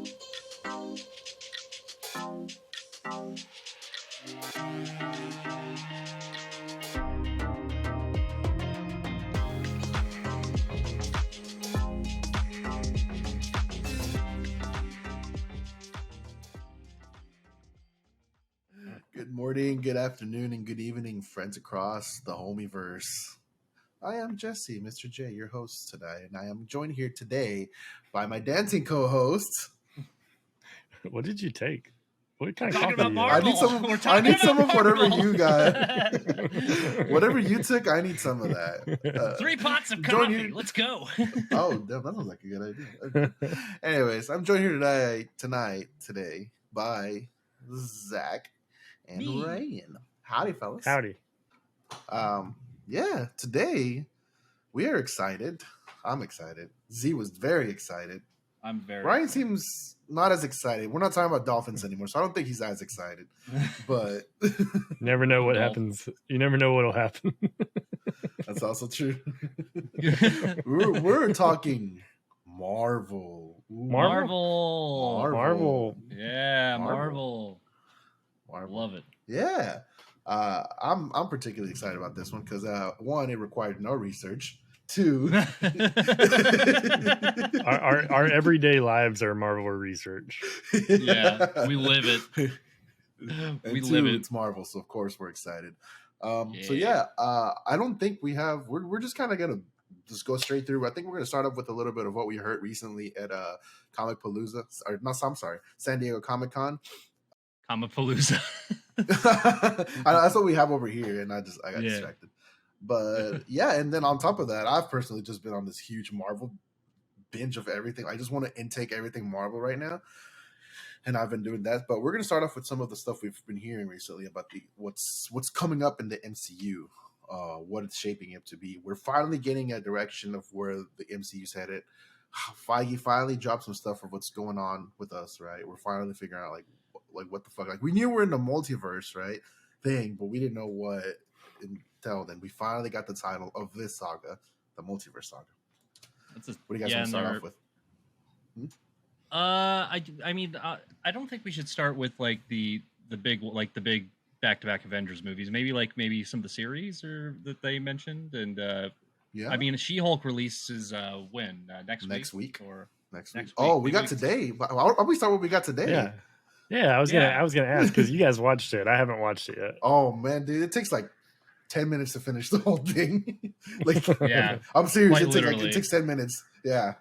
Good morning, good afternoon, and good evening, friends across the Homieverse. I am Jesse, Mr. J, your host today, and I am joined here today by my dancing co-host. What did you take? What kind We're of coffee? I need some of whatever you got. Whatever you took, I need some of that. 3 pots of coffee. Let's go. Oh, damn, that sounds like a good idea. Okay. Anyways, I'm joined here today by Zach and Ryan. Howdy, fellas. Howdy. Yeah, today we are excited. I'm excited. Z was very excited. I'm very Ryan excited. seems not as excited. We're not talking about dolphins anymore, so I don't think he's as excited. But never know what happens. You never know what'll happen. That's also true. we're talking Marvel. Marvel. Yeah, Marvel. Love it. Yeah. I'm particularly excited about this one because one, it required no research. Two, our everyday lives are Marvel research. Yeah, we live it. Live it. It's Marvel, so of course we're excited. So yeah, I don't think we have. We're just kind of gonna just go straight through. I think we're gonna start off with a little bit of what we heard recently at Comic Palooza, or no, I'm sorry, San Diego Comic Con. Comic Palooza. That's what we have over here, and I got distracted. But yeah, and then on top of that, I've personally just been on this huge Marvel binge of everything. I just want to intake everything Marvel right now, and I've been doing that. But we're gonna start off with some of the stuff we've been hearing recently about what's coming up in the MCU, what it's shaping up to be. We're finally getting a direction of where the MCU's headed. Feige finally dropped some stuff of what's going on with us, right? We're finally figuring out like what the fuck. Like we knew we're in the multiverse, right? Thing, but we didn't know what until then. We finally got the title of this saga, the Multiverse Saga. What do you guys want to start off with? I mean, I don't think we should start with like the big back-to-back Avengers movies. Maybe some of the series that they mentioned, and yeah. I mean, She-Hulk releases when next week. Next week. Oh, we got today. Why we start what we got today? Yeah. I was gonna ask because you guys watched it. I haven't watched it yet. Oh man, dude, it takes like 10 minutes to finish the whole thing. Yeah, I'm serious. It takes 10 minutes. Yeah.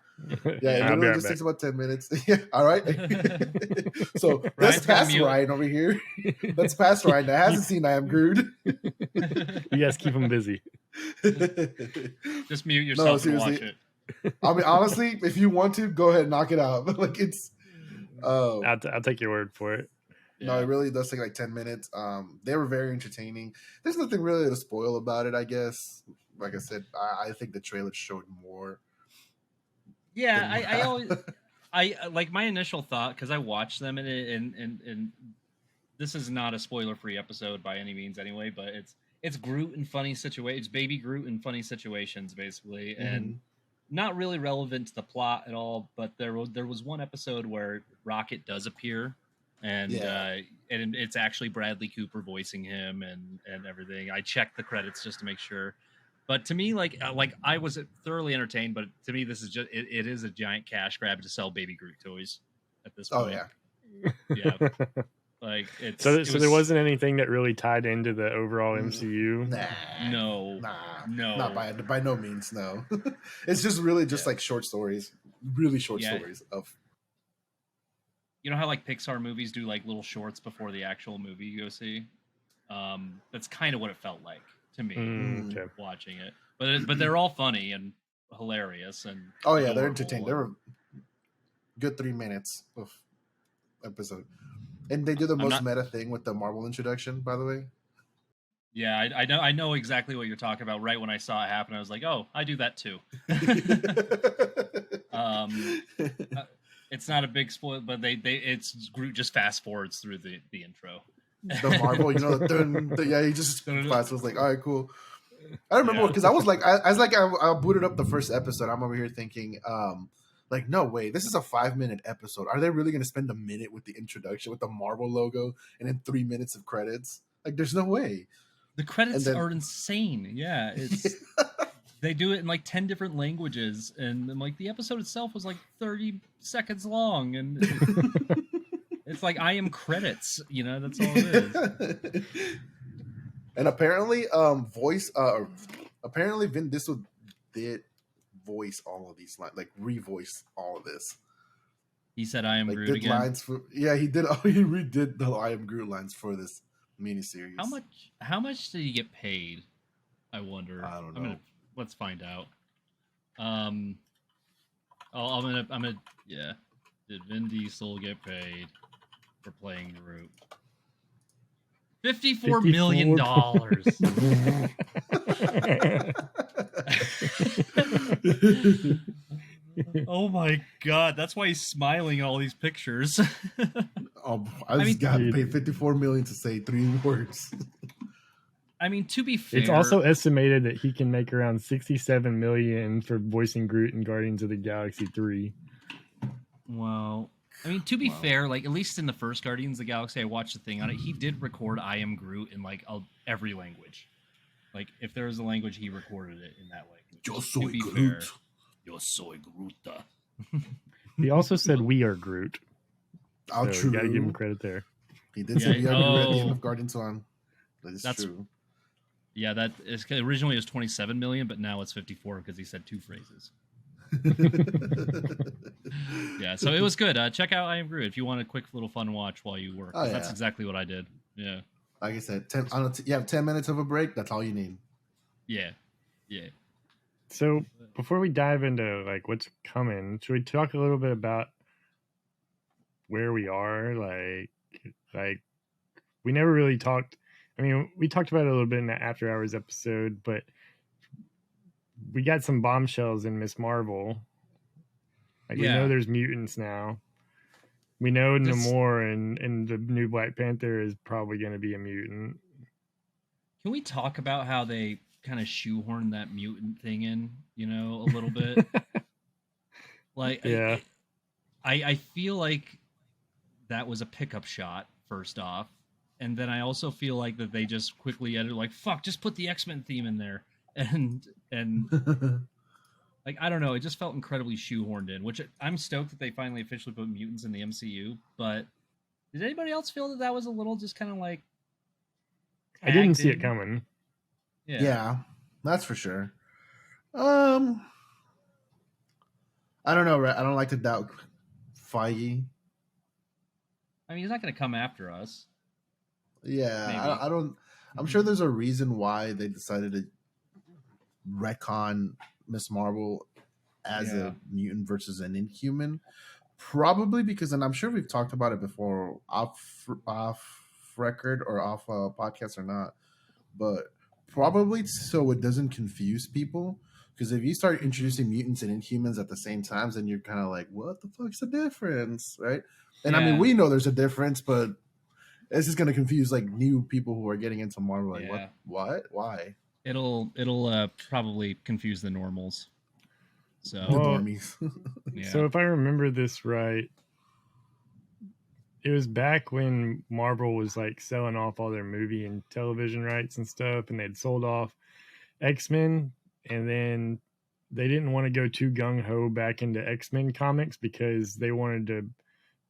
Yeah, it I'll literally just takes about 10 minutes. Yeah, all right. So let's pass Ryan over here. Let's pass Ryan that hasn't seen I Am Groot. You guys keep him busy. Just mute yourself and watch it. I mean, honestly, if you want to, go ahead and knock it out. It's. I'll take your word for it. No, it really does take like 10 minutes. They were very entertaining. There's nothing really to spoil about it, I guess. Like I said, I think the trailer showed more. Yeah, I always like my initial thought because I watched them and this is not a spoiler-free episode by any means anyway, but it's Groot in funny situations, baby Groot in funny situations basically, and not really relevant to the plot at all. But there was one episode where Rocket does appear. And and it's actually Bradley Cooper voicing him and everything. I checked the credits just to make sure. But to me, like I was thoroughly entertained. But to me, this is just it is a giant cash grab to sell Baby Groot toys at this point. Oh yeah. Like it's so there wasn't anything that really tied into the overall MCU. No, not by no means. No, it's just really just like short stories, really short stories of. You know how like Pixar movies do like little shorts before the actual movie you go see? That's kind of what it felt like to me watching it. But they're all funny and hilarious and they're entertaining. They're a good 3 minutes of episode, and they do the most meta thing with the Marvel introduction. By the way, yeah, I know exactly what you're talking about. Right when I saw it happen, I was like, oh, I do that too. It's not a big spoil, but it's Groot just fast forwards through the intro. The Marvel, he just fast was like, all right, cool. I remember because I was like, I booted up the first episode. I'm over here thinking, Like, no way. This is a 5-minute episode. Are they really going to spend a minute with the introduction with the Marvel logo and then 3 minutes of credits? Like, there's no way. The credits are insane. Yeah, it's they do it in like 10 different languages, and like the episode itself was like 30 seconds long, and it's like I am credits. You know, that's all it is. And apparently, apparently Vin Diesel did voice all of these lines, like revoice all of this. He said I am like, Groot again. Lines for, yeah, he did. He redid the I am Groot lines for this miniseries. How much did he get paid? I wonder. I don't know. Let's find out. I'm gonna. Yeah. Did Vin Diesel get paid for playing Groot? $54 million. Oh my god, that's why he's smiling in all these pictures. I just got paid $54 million to say 3 words. I mean, to be fair, it's also estimated that he can make around $67 million for voicing Groot in Guardians of the Galaxy 3. Well, I mean, to be fair, like at least in the first Guardians of the Galaxy, I watched the thing on it. He did record "I am Groot" in like every language. Like if there was a language, he recorded it in that language. Yo soy Groot. Yo soy Groot. He also said "We are Groot." Oh, so true. You gotta give him credit there. He did say "We are Groot" at the end of Guardians 1. That's true. Yeah, that is originally it was 27 million, but now it's 54 because he said 2 phrases. Yeah, so it was good. Check out I Am Groot if you want a quick little fun watch while you work. That's exactly what I did. Yeah. Like I said, you have 10 minutes of a break. That's all you need. Yeah. So before we dive into like what's coming, should we talk a little bit about where we are? Like we never really talked. I mean, we talked about it a little bit in the After Hours episode, but we got some bombshells in Miss Marvel. Like we know there's mutants now. We know Namor and the new Black Panther is probably going to be a mutant. Can we talk about how they kind of shoehorned that mutant thing in, a little bit? Like, yeah. I feel like that was a pickup shot, first off. And then I also feel like that they just quickly edited, like, fuck, just put the X-Men theme in there. And like, I don't know, it just felt incredibly shoehorned in, which I'm stoked that they finally officially put mutants in the MCU. But did anybody else feel that was a little just kind of like... I didn't see it coming. Yeah, that's for sure. I don't know, right? I don't like to doubt Feige. I mean, he's not going to come after us. Yeah, I don't. I'm sure there's a reason why they decided to retcon Miss Marvel as a mutant versus an Inhuman. Probably because, and I'm sure we've talked about it before, off record or off podcast or not, but probably so it doesn't confuse people. Because if you start introducing mutants and Inhumans at the same time, then you're kind of like, what the fuck's the difference, right? And I mean, we know there's a difference, but it's just going to confuse like new people who are getting into Marvel. Like, what? Why? It'll probably confuse the normals. So the normies. So if I remember this right, it was back when Marvel was like selling off all their movie and television rights and stuff, and they'd sold off X-Men, and then they didn't want to go too gung-ho back into X-Men comics because they wanted to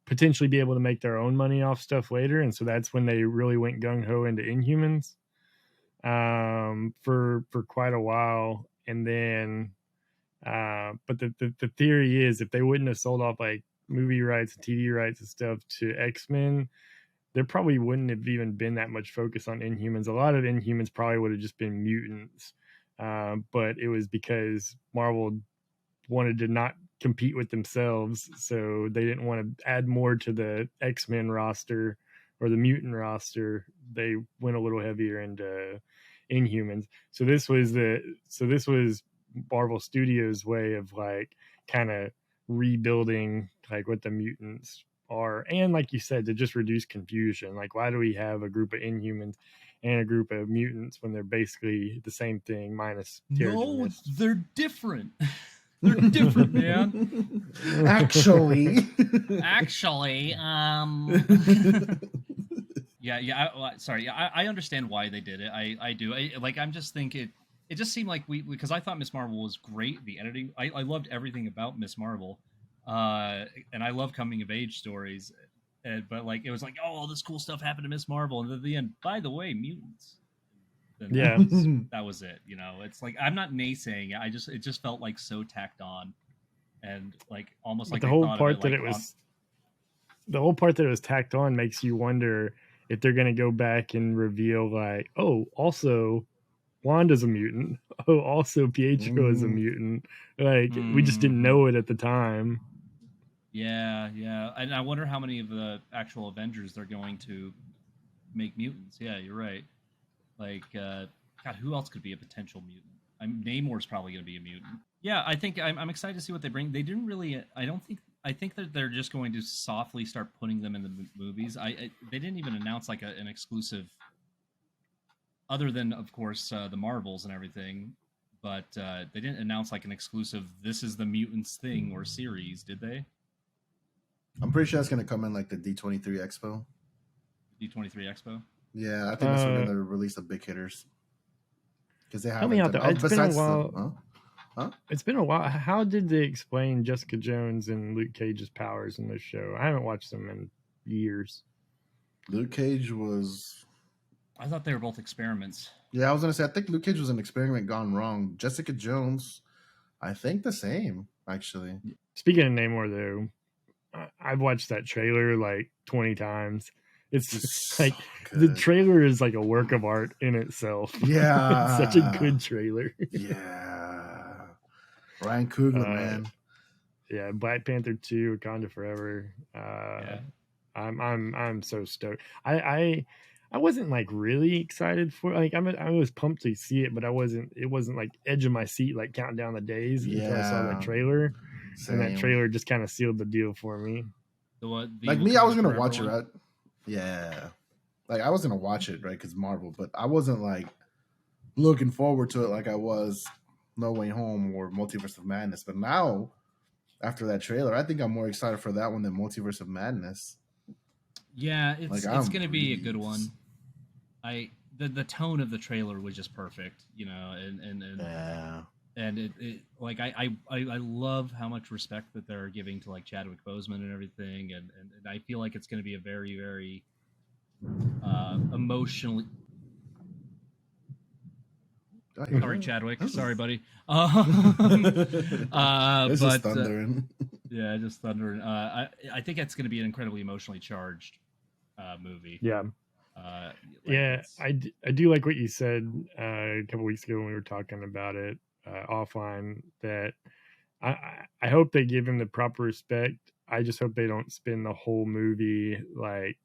potentially be able to make their own money off stuff later. And so that's when they really went gung-ho into Inhumans for quite a while. And then but the theory is if they wouldn't have sold off like movie rights and TV rights and stuff to X-Men, there probably wouldn't have even been that much focus on Inhumans. A lot of Inhumans probably would have just been mutants, but it was because Marvel wanted to not compete with themselves, so they didn't want to add more to the X-Men roster or the mutant roster. They went a little heavier into Inhumans. So this was Marvel Studios' way of like kind of rebuilding like what the mutants are, and like you said, to just reduce confusion. Like, why do we have a group of Inhumans and a group of mutants when they're basically the same thing minus no, they're different. They're different, man. Actually. Yeah. Sorry. I understand why they did it. I do. I'm just thinking it just seemed like because I thought Miss Marvel was great. The editing, I loved everything about Miss Marvel, and I love coming of age stories. But like it was like, oh, all this cool stuff happened to Miss Marvel, and at the end, by the way, mutants. Then that was it. You know, it's like I'm not naysaying it. It just felt like so tacked on, and like almost but like the whole part that it was. The whole part that it was tacked on makes you wonder if they're going to go back and reveal like, oh, also Wanda's a mutant. Oh, also Pietro is a mutant. Like we just didn't know it at the time. Yeah. And I wonder how many of the actual Avengers they're going to make mutants. Yeah, you're right. Like, God, who else could be a potential mutant? Namor's probably going to be a mutant. Yeah, I think I'm excited to see what they bring. They didn't really. I think that they're just going to softly start putting them in the movies. They didn't even announce like an exclusive, other than of course the Marvels and everything. But they didn't announce like an exclusive. This is the mutants thing or series, did they? I'm pretty sure that's going to come in like the D23 Expo. D23 Expo. Yeah, I think that's when they're release the big hitters. Because they have. Help me out there. It's been a while. It's been a while. How did they explain Jessica Jones and Luke Cage's powers in this show? I haven't watched them in years. Luke Cage was. I thought they were both experiments. Yeah, I was gonna say I think Luke Cage was an experiment gone wrong. Jessica Jones, I think the same actually. Speaking of Namor, though, I've watched that trailer like 20 times. It's like the trailer is like a work of art in itself. Yeah, it's such a good trailer. Yeah, Ryan Coogler, man. Yeah, Black Panther 2, Wakanda Forever. I'm so stoked. I wasn't like really excited for I was pumped to see it, but it wasn't like edge of my seat like counting down the days until I saw that trailer. Same. And that trailer just kind of sealed the deal for me. Like me, I was gonna watch it, right? Yeah, like I was gonna watch it, right? Because Marvel, but I wasn't like looking forward to it like I was No Way Home or Multiverse of Madness. But now, after that trailer, I think I'm more excited for that one than Multiverse of Madness. Yeah, it's going to be a good one. The tone of the trailer was just perfect, you know, and it like I love how much respect that they're giving to like Chadwick Boseman and everything, and I feel like it's going to be a very, very emotionally. Sorry, Chadwick. Sorry, buddy. It's just thundering. Yeah, just thundering. I think it's going to be an incredibly emotionally charged movie. Yeah. I do like what you said a couple weeks ago when we were talking about it offline, that I hope they give him the proper respect. I just hope they don't spend the whole movie like,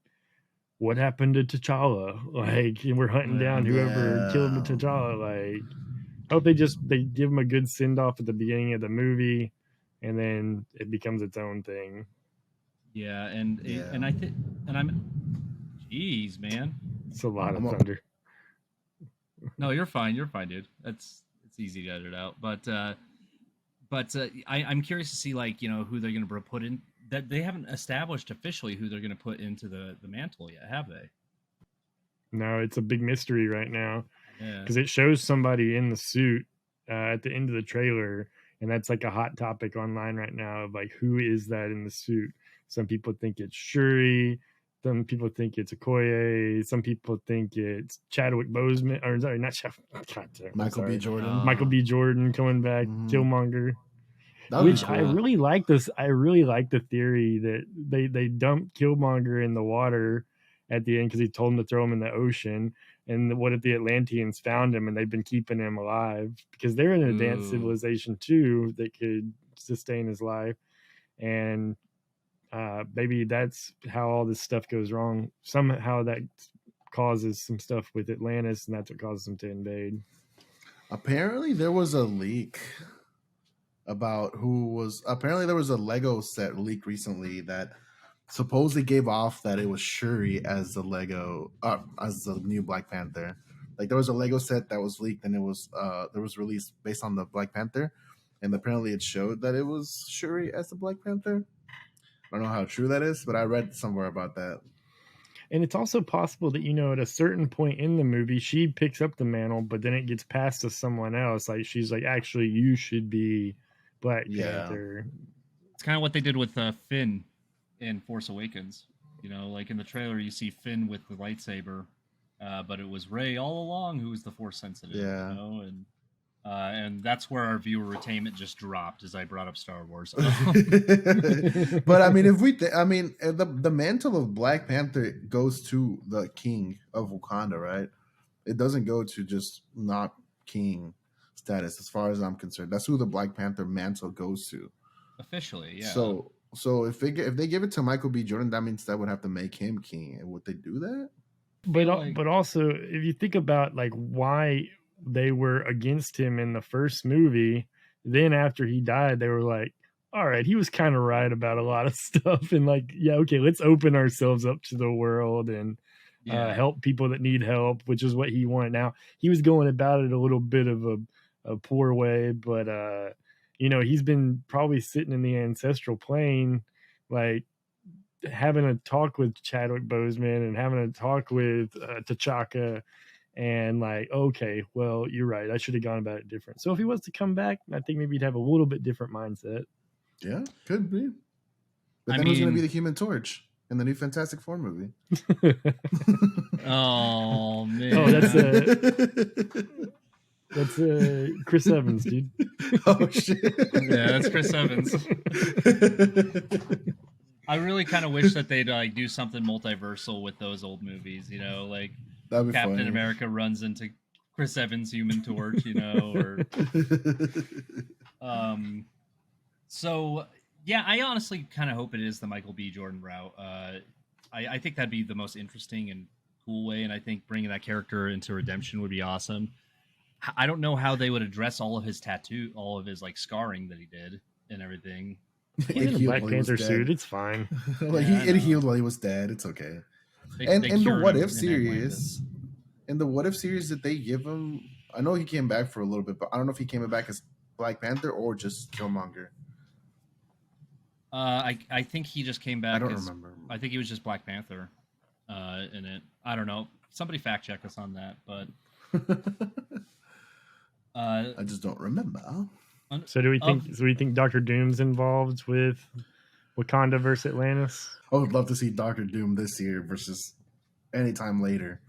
what happened to T'Challa? Like, we're hunting down whoever killed T'Challa. Like, I hope they give him a good send off at the beginning of the movie, and then it becomes its own thing. Yeah, and I think, and I'm, jeez, man, it's a lot of thunder. No, you're fine, dude. It's easy to edit out, but I'm curious to see, like, you know, who they're going to put in. That they haven't established officially who they're going to put into the mantle yet, have they? No, it's a big mystery right now. Yeah, because it shows somebody in the suit at the end of the trailer, and that's like a hot topic online right now of like, who is that in the suit? Some people think it's Shuri. Some people think it's Okoye. Some people think it's Chadwick Boseman, or sorry, not Chadwick. Michael B. Jordan. Michael B. Jordan coming back. Killmonger. Which cool. I really like this. I really like the theory that they dumped Killmonger in the water at the end because he told him to throw him in the ocean. And what if the Atlanteans found him and they've been keeping him alive because they're an advanced civilization too that could sustain his life. And maybe that's how all this stuff goes wrong. Somehow that causes some stuff with Atlantis, and that's what causes them to invade. Apparently, there was a leak about apparently there was a Lego set leak recently that supposedly gave off that it was Shuri as the as the new Black Panther. Like there was a Lego set that was leaked and it was released based on the Black Panther, and apparently it showed that it was Shuri as the Black Panther. I don't know how true that is, but I read somewhere about that. And it's also possible that, at a certain point in the movie, she picks up the mantle, but then it gets passed to someone else. Like, she's like, actually, you should be Black Panther. It's kind of what they did with Finn in Force Awakens. Like in the trailer, you see Finn with the lightsaber, but it was Rey all along who was the Force sensitive. Yeah. And that's where our viewer attainment just dropped as I brought up Star Wars. But I mean, if the mantle of Black Panther goes to the king of Wakanda, right? It doesn't go to just not king status, as far as I'm concerned. That's who the Black Panther mantle goes to. Officially, yeah. So if they give it to Michael B. Jordan, that means that would have to make him king. And would they do that? But also, if you think about like why they were against him in the first movie, then after he died, they were like, all right, he was kind of right about a lot of stuff, and like, yeah, okay, let's open ourselves up to the world and help people that need help, which is what he wanted. Now, he was going about it a little bit of a poor way, but he's been probably sitting in the ancestral plane, like having a talk with Chadwick Boseman and having a talk with T'Chaka, and like, okay, well, you're right, I should have gone about it different. So if he was to come back, I think maybe he'd have a little bit different mindset. Yeah, could be. But then who's going to be the Human Torch in the new Fantastic Four movie? Oh man! Oh, that's Chris Evans, dude. Oh shit! Yeah, that's Chris Evans. I really kind of wish that they'd like do something multiversal with those old movies. Like That'd be Captain funny. America runs into Chris Evans' Human Torch. Or So yeah, I honestly kind of hope it is the Michael B. Jordan route. I think that'd be the most interesting and cool way, and I think bringing that character into redemption would be awesome. I don't know how they would address all of his tattoo, all of his like scarring that he did and everything. He's in a Black Panther suit. It's fine. Like it healed while he was dead. It's okay. And the What If series, did they give him? I know he came back for a little bit, but I don't know if he came back as Black Panther or just Killmonger. I think he just came back. I don't remember. I think he was just Black Panther in it. I don't know. Somebody fact check us on that, but I just don't remember. So do we think Dr. Doom's involved with Wakanda versus Atlantis? I would love to see Dr. Doom this year versus anytime later.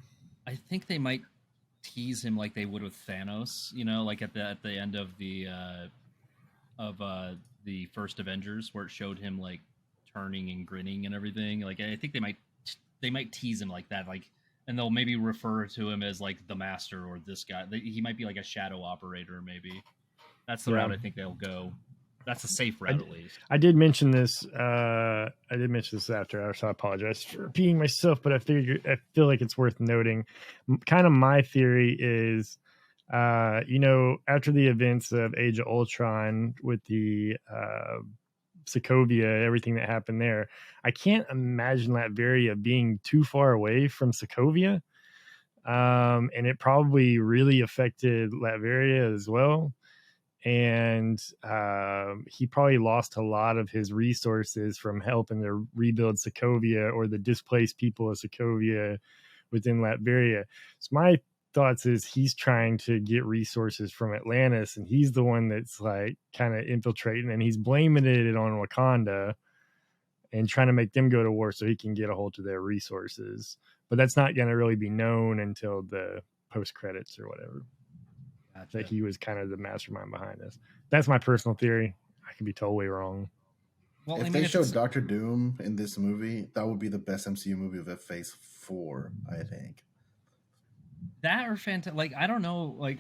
I think they might tease him like they would with Thanos, like at the end of the first Avengers, where it showed him like turning and grinning and everything. Like I think they might tease him like that, like, and they'll maybe refer to him as like the Master or this guy. He might be like a shadow operator, maybe. That's the route I think they'll go. That's a safe route, at least. I did mention this. I did mention this after hours, so I apologize for repeating myself. But I feel like it's worth noting. Kind of my theory is, after the events of Age of Ultron with the Sokovia, everything that happened there, I can't imagine Latveria being too far away from Sokovia, and it probably really affected Latveria as well. And he probably lost a lot of his resources from helping to rebuild Sokovia or the displaced people of Sokovia within Latveria. So my thoughts is he's trying to get resources from Atlantis, and he's the one that's like kind of infiltrating, and he's blaming it on Wakanda and trying to make them go to war so he can get a hold of their resources. But that's not going to really be known until the post credits or whatever. Gotcha. That he was kind of the mastermind behind this. That's my personal theory. I could be totally wrong. Well, if they showed Dr. Doom in this movie, that would be the best MCU movie of Phase 4, I think. That or like, I don't know, like,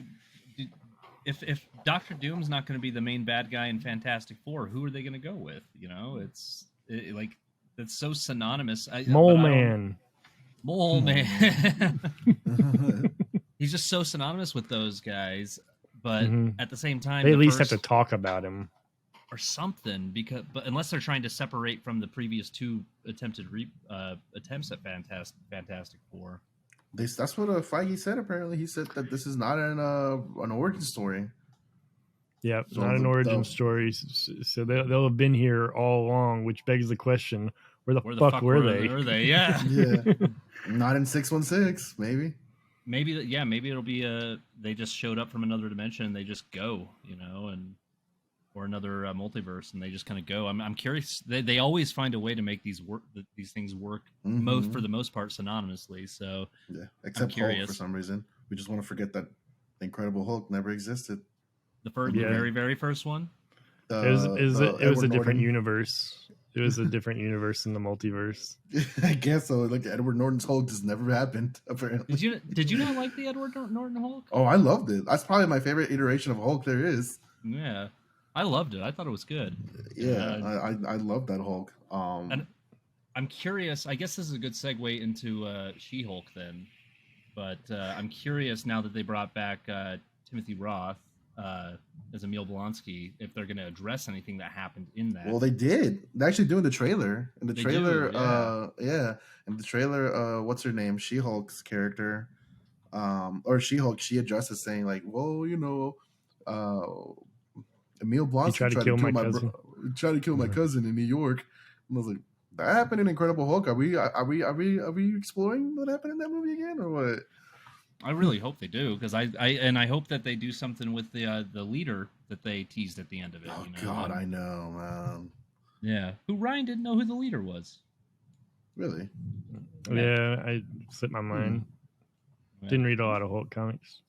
if Dr. Doom's not going to be the main bad guy in Fantastic Four, who are they going to go with? It's so synonymous. Mole Man. He's just so synonymous with those guys, but at the same time, they at least have to talk about him or something, but unless they're trying to separate from the previous two attempted attempts at Fantastic Four. That's what Feige said. Apparently, he said that this is not an origin story. Yep, not an origin story. So they'll have been here all along, which begs the question: where the fuck were they? Were they? Yeah, yeah. Not in 616, maybe. Maybe it'll be they just showed up from another dimension and they just go, or another multiverse and they just kind of go. I'm curious. They always find a way to make these things work for the most part synonymously. So yeah, except Hulk for some reason. We just want to forget that Incredible Hulk never existed. The very, very first one. It was a different universe. It was a different universe in the multiverse. I guess so. Like Edward Norton's Hulk just never happened. Apparently. Did you not like the Edward Norton Hulk? Oh, I loved it. That's probably my favorite iteration of Hulk there is. Yeah, I loved it. I thought it was good. Yeah, I love that Hulk. And I'm curious. I guess this is a good segue into She-Hulk then. But I'm curious now that they brought back Timothy Roth as Emil Blonsky, if they're going to address anything that happened in that. Well, they did. They're actually doing the trailer. In the trailer, in the trailer, what's her name? She-Hulk's character, or She-Hulk, she addresses saying like, well, Emil Blonsky tried to kill my cousin in New York. And I was like, that happened in Incredible Hulk. Are we exploring what happened in that movie again, or what? I really hope they do, because I hope that they do something with the leader that they teased at the end of it. Oh God, I know, man. Yeah, Ryan didn't know who the leader was. Really? Yeah, I slipped my mind. Didn't read a lot of Hulk comics.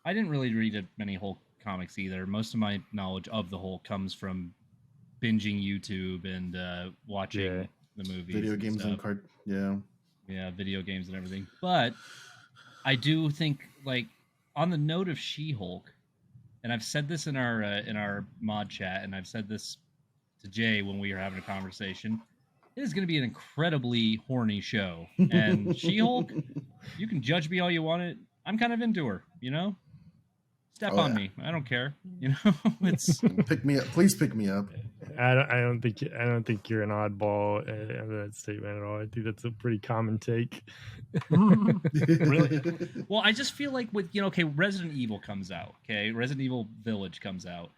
I didn't really read many Hulk comics either. Most of my knowledge of the Hulk comes from binging YouTube and watching the movies, video games and video games and everything. But I do think, like, on the note of She-Hulk, and I've said this in our mod chat, and I've said this to Jay when we were having a conversation. It is going to be an incredibly horny show, and She-Hulk, you can judge me all you want. I'm kind of into her, Step on me. I don't care. It's pick me up. Please pick me up. I don't think you're an oddball in that statement at all. I think that's a pretty common take. Really? Well, I just feel like with Resident Evil comes out. Okay, Resident Evil Village comes out.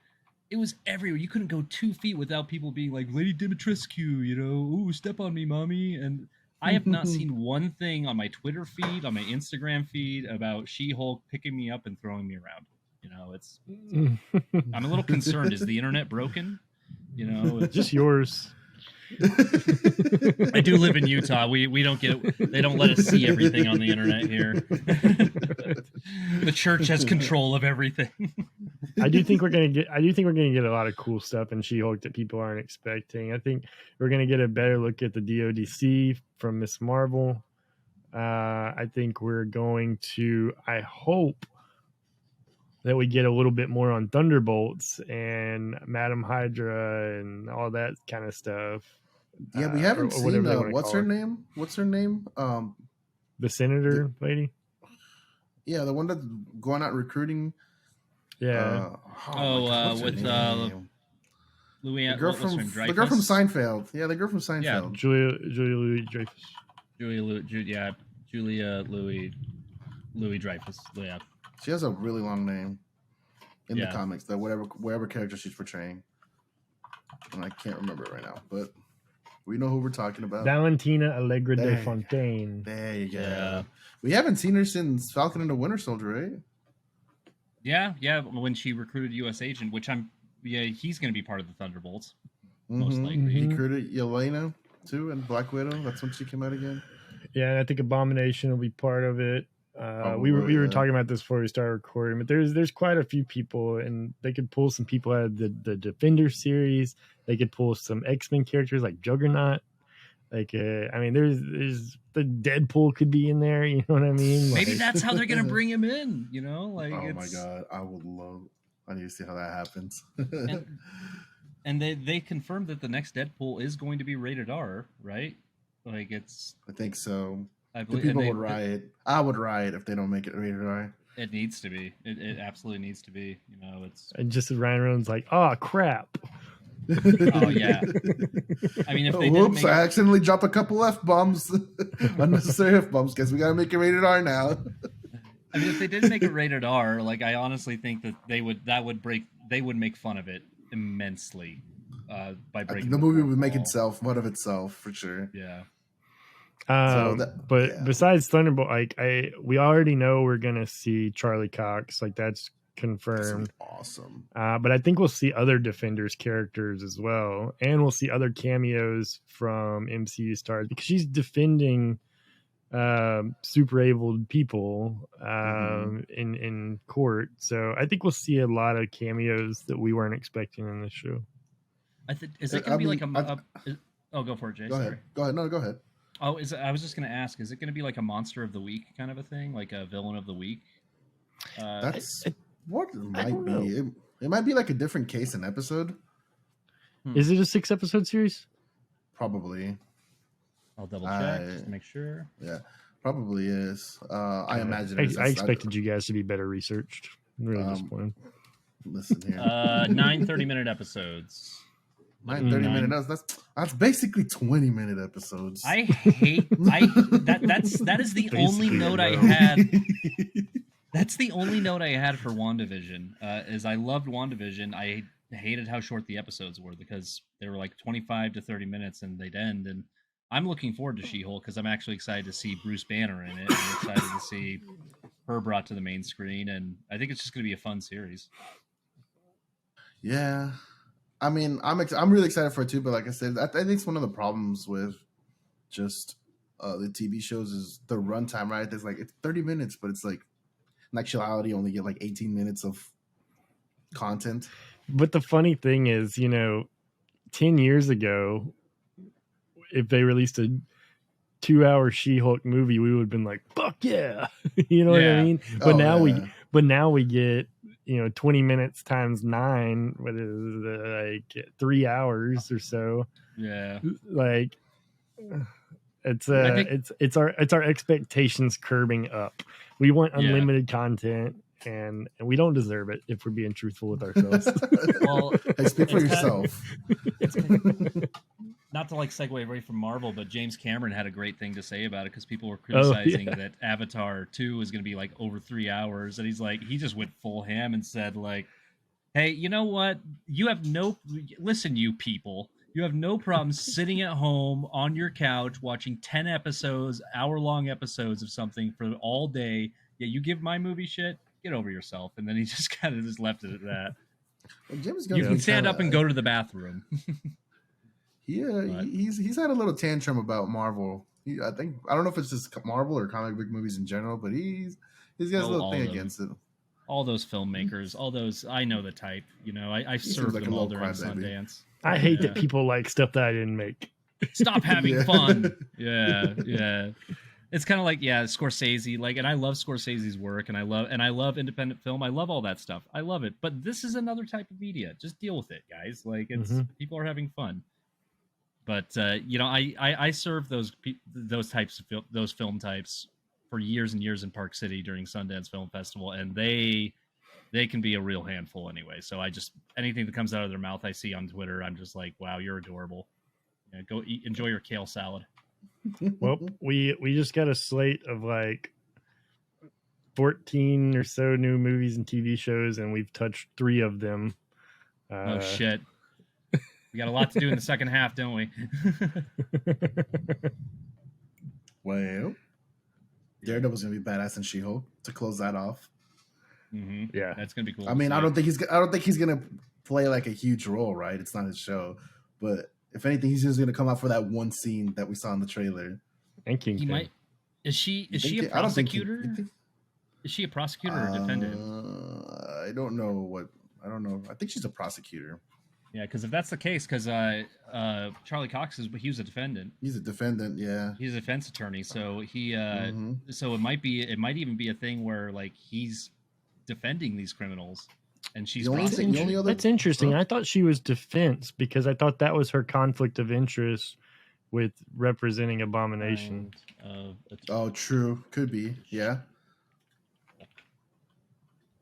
It was everywhere. You couldn't go 2 feet without people being like, Lady Dimitrescu, ooh, step on me, mommy. And I have not seen one thing on my Twitter feed, on my Instagram feed about She-Hulk picking me up and throwing me around. I'm a little concerned. Is the internet broken? Just yours. I do live in Utah. We don't get. They don't let us see everything on the internet here. The church has control of everything. I do think we're gonna get a lot of cool stuff in She-Hulk that people aren't expecting. I think we're gonna get a better look at the DODC from Ms. Marvel. I think we're going to. I hope that we get a little bit more on Thunderbolts and Madam Hydra and all that kind of stuff. Yeah, we haven't seen what's her name? What's her name? The senator lady. Yeah, the one that's going out recruiting. Yeah. With Louis. The girl from Seinfeld. Yeah, the girl from Seinfeld. Yeah, Julia Louis Dreyfus. Julia Louis Dreyfus. Yeah. She has a really long name in the comics, that whatever character she's portraying. And I can't remember it right now, but we know who we're talking about. Valentina Allegra de Fontaine. There you go. Yeah. We haven't seen her since Falcon and the Winter Soldier, right? Yeah. When she recruited U.S. Agent, which he's going to be part of the Thunderbolts, most likely. He recruited Yelena too, and Black Widow. That's when she came out again. Yeah, and I think Abomination will be part of it. We were talking about this before we started recording, but there's quite a few people, and they could pull some people out of the Defender series. They could pull some X-Men characters like Juggernaut. Like, there's the Deadpool could be in there. You know what I mean? Maybe that's how they're gonna bring him in. Oh my god, I need to see how that happens. and they confirmed that the next Deadpool is going to be rated R, right? I think so. I believe people would riot. I would riot if they don't make it rated R. It needs to be. It absolutely needs to be. It's and just as Ryan Reynolds like, oh crap. Oh yeah. I mean, if they I accidentally dropped a couple F-bombs, unnecessary F-bombs. Guess we gotta make it rated R now. I mean, if they didn't make it rated R, I honestly think that that would break they would make fun of it immensely by breaking the movie would make wall. itself fun of itself for sure. Yeah. But besides Thunderbolt, like we already know we're gonna see Charlie Cox, like that's confirmed. Awesome. But I think we'll see other Defenders characters as well, and we'll see other cameos from MCU stars because she's defending super abled people in court. So I think we'll see a lot of cameos that we weren't expecting in this show. I think is it going to be like oh, go for it, Jay. Go ahead. Go ahead. No, go ahead. Oh, I was just going to ask, is it going to be like a monster of the week kind of a thing, like a villain of the week? That's what it might be. It might be like a different case and episode. Is it a 6-episode series? Probably. I'll double check just to make sure. Yeah, probably is. I imagine. I expected you guys to be better researched. I'm really disappointed. Listen here. 9 30-minute episodes. 9 30-minute. That's basically 20-minute episodes. I hate that is the only note I had. That's the only note I had for WandaVision. Is I loved WandaVision. I hated how short the episodes were because they were like 25 to 30 minutes and they'd end. And I'm looking forward to She-Hulk because I'm actually excited to see Bruce Banner in it. I'm excited to see her brought to the main screen, and I think it's just going to be a fun series. Yeah, I mean, I'm really excited for it too. But like I said, I think it's one of the problems with just the TV shows is the runtime. Right? There's like it's 30 minutes, but it's like in actuality only get like 18 minutes of content. But the funny thing is, 10 years ago, if they released a 2-hour She-Hulk movie, we would have been like, "Fuck yeah!" You know what I mean? But now we get 20 minutes times 9, what is it, like 3 hours or so. Yeah, like it's our expectations curbing up. We want unlimited content. And we don't deserve it if we're being truthful with ourselves. Well, hey, speak for yourself. Not to like segue away from Marvel, but James Cameron had a great thing to say about it because people were criticizing that Avatar 2 is going to be like over 3 hours, and he just went full ham and said like, "Hey, you know what? Listen, you people." You have no problem sitting at home on your couch watching 10 episodes, hour-long episodes of something for all day. Yeah, you give my movie shit. Get over yourself. And then he just kind of just left it at that. Well, you can stand up and go to the bathroom. He's had a little tantrum about Marvel. I don't know if it's just Marvel or comic book movies in general, but he's got a little thing against it. All those filmmakers, I know the type. I've served them all during Sundance. I hate that people like stuff that I didn't make. Stop having fun. Yeah. It's kind of like Scorsese, and I love Scorsese's work, and I love independent film. I love all that stuff. I love it, but this is another type of media. Just deal with it, guys. People are having fun. But I served those film types for years and years in Park City during Sundance Film Festival, and they can be a real handful anyway. So anything that comes out of their mouth I see on Twitter, I'm just like, wow, you're adorable. Yeah, go enjoy your kale salad. Well, we just got a slate of like 14 or so new movies and TV shows, and we've touched 3 of them. Oh shit. We got a lot to do in the second half, don't we? Well, Daredevil's gonna be badass in She-Hulk to close that off. Mm-hmm. Yeah, that's gonna be cool. I mean, I don't think he's gonna play like a huge role, right? It's not his show, but if anything, he's just gonna come out for that one scene that we saw in the trailer. And Kingpin. He might. Is she a prosecutor? Is she a prosecutor or a defendant? I don't know. I think she's a prosecutor. Yeah, because if that's the case, because Charlie Cox he was a defendant. He's a defendant, yeah. He's a defense attorney, so so it might even be a thing where like he's defending these criminals, and she's prosecuting. That's interesting. I thought she was defense because I thought that was her conflict of interest with representing Abomination. Oh, true. Could be, yeah.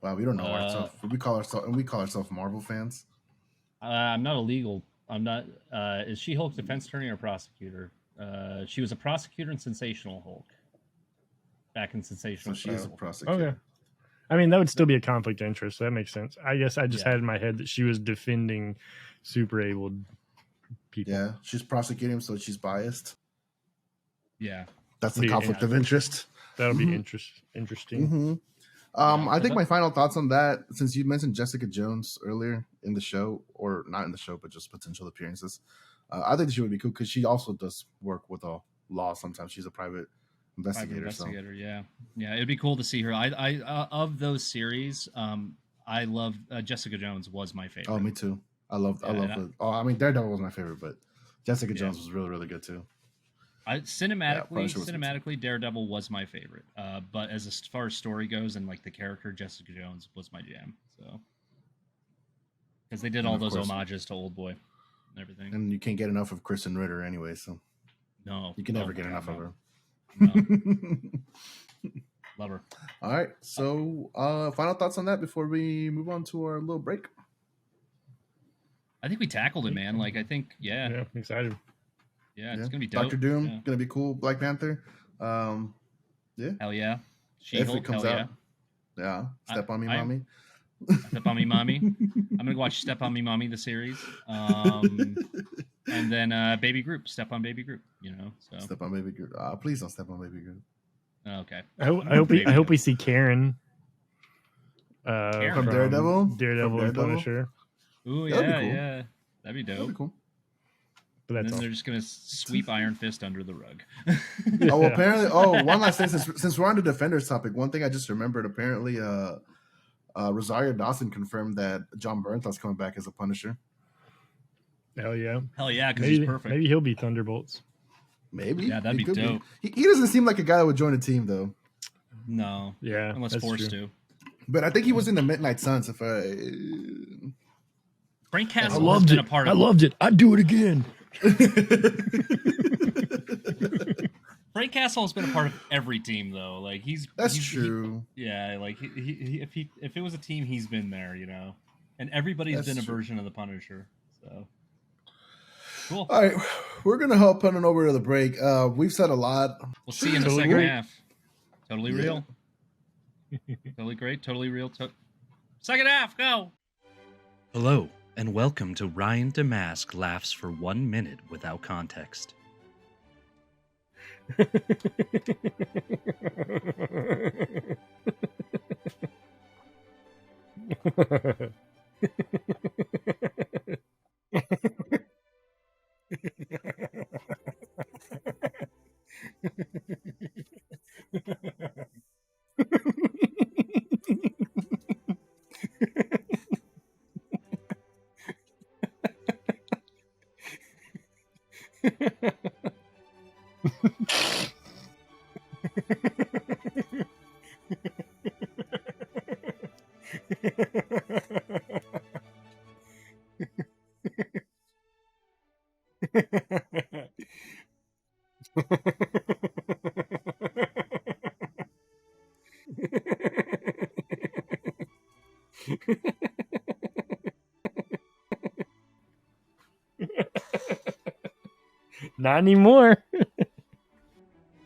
Wow, we don't know ourselves. We call ourselves Marvel fans. I'm not illegal. I'm not. Is she Hulk's defense attorney or prosecutor? She was a prosecutor in Sensational Hulk. Back in Sensational. So she is a prosecutor. Okay. I mean, that would still be a conflict of interest. So that makes sense. I guess I just had in my head that she was defending super abled people. Yeah, she's prosecuting him, so she's biased. Yeah, that's the conflict of interest. That'll be interesting. I think my final thoughts on that, since you mentioned Jessica Jones earlier in the show, or not in the show, but just potential appearances, I think she would be cool because she also does work with the law. Sometimes she's a private investigator. Yeah. It'd be cool to see her. I of those series, I love Jessica Jones was my favorite. Oh, me too. I love it. I mean, Daredevil was my favorite, but Jessica Jones was really, really good too. Cinematically, Daredevil was my favorite. But as far as story goes and like the character, Jessica Jones was my jam. So because they did all those homages to Old Boy and everything, and you can't get enough of Kristen Ritter anyway. So no, you can never get enough of her. No. Love her. All right. So, final thoughts on that before we move on to our little break. I think we tackled it, man. Like, I think, yeah, I'm excited. Yeah, it's gonna be dope. Doctor Doom, gonna be cool. Black Panther, hell yeah. She-Hulk comes out. Yeah, Step on Me, Mommy. Step on Me, Mommy. I'm gonna watch Step on Me, Mommy, the series, and then Baby Group, Step on Baby Group. You know, so Step on Baby Group. Please don't step on Baby Group. Okay. I hope we see Karen. From Daredevil. Daredevil and Punisher. Ooh, yeah, that'd be dope. That'd be cool. But and then they're just gonna sweep Iron Fist under the rug. Apparently. One last thing, since we're on the Defenders topic, one thing I just remembered. Apparently, Rosario Dawson confirmed that John Bernthal's coming back as a Punisher. Hell yeah, because he's perfect. Maybe he'll be Thunderbolts. Maybe. Yeah, that'd be dope. He doesn't seem like a guy that would join a team though. No. Yeah, unless forced to. But I think he was in the Midnight Suns. Frank Castle has been a part of. I loved it. I'd do it again. Frank Castle has been a part of every team, though. Like he's true. Like if it was a team, he's been there, you know. And everybody's been a version of the Punisher. So cool. All right, we're gonna help put it over to the break. We've said a lot. We'll see you in the second half. Totally real. Totally great. Totally real. Second half, go. Hello. And welcome to Ryan Damask Laughs for 1 minute without context. Not anymore.